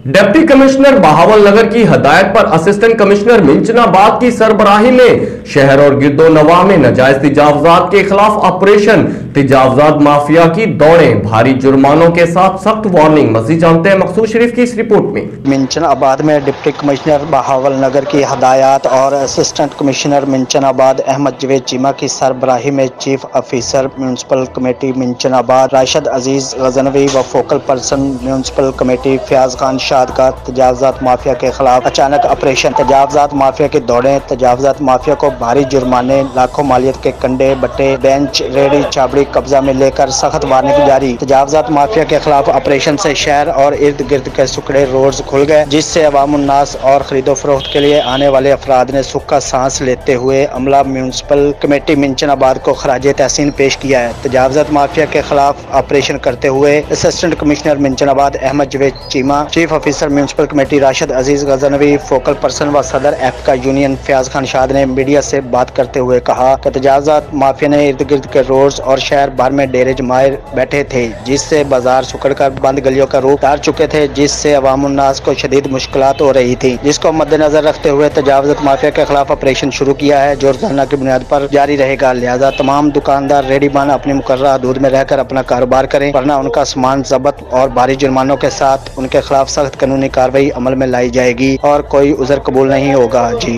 Deputy commissioner Bahawal नगर की हदायत पर असिस्टेंट कमिश्नर मिंचनाबाद की सरबराही में शहर और गिरदो नवाह में नाजायज तजावजात के खिलाफ ऑपरेशन, तजावजात माफिया की दौड़ें, भारी जुर्मानों के साथ सख्त वार्निंग। मज़ीद जानते हैं मकसूद शरीफ की इस रिपोर्ट में। मिंचनाबाद में डिप्टी कमिश्नर बहावल नगर की हदायत और असिस्टेंट कमिश्नर मिंचनाबाद अहमद जवेद चीमा की सरबराही में chief officer municipal committee Minchinabad Rashid Aziz Ghaznavi व focal person municipal committee Fayyaz Khan Shad का तजावजात माफिया के खिलाफ अचानक ऑपरेशन। तजावजात माफिया की दौड़ें, तजावजात माफिया को भारी जुर्माने, लाखों मालियत के कंडे बट्टे, बेंच, रेडी, छाबड़ी कब्जा में लेकर सख्त वार्निंग जारी। तजावजात माफिया के खिलाफ ऑपरेशन से शहर और इर्द गिर्द के सुखड़े रोड्स खुल गए, जिससे अवामुन्नास और खरीदो फरोख्त के लिए आने वाले अफराद ने सुख का सांस लेते हुए अमला म्यूनसिपल कमेटी मिंचनाबाद को खराजे तहसीन पेश किया है। तजावजात माफिया के खिलाफ ऑपरेशन करते हुए assistant commissioner Minchinabad Ahmad Javed Cheema, chief officer municipal committee Rashid Aziz Ghaznavi, focal person व सदर एफका यूनियन फयाज खान शाद ने मीडिया से बात करते हुए कहा कि तजावजात माफिया ने इर्द गिर्द के रोड्स और शहर भर में डेरे जमाए बैठे थे, जिससे बाजार सुकड़ कर बंद गलियों का रूप धार चुके थे, जिससे अवामुन्नास को शदीद मुश्किलात हो रही थी, जिसको मद्देनजर रखते हुए तजावजात माफिया के खिलाफ ऑपरेशन शुरू किया है, जो रोजाना की बुनियाद पर जारी रहेगा। लिहाजा तमाम दुकानदार रेडीमान अपनी मुकर्रर हदूद में रहकर अपना कारोबार करें, वरना उनका सामान जब्त और भारी जुर्मानों के साथ उनके खिलाफ सख्त कानूनी कार्रवाई अमल में लाई जाएगी और कोई उज़र कबूल नहीं होगा। जी।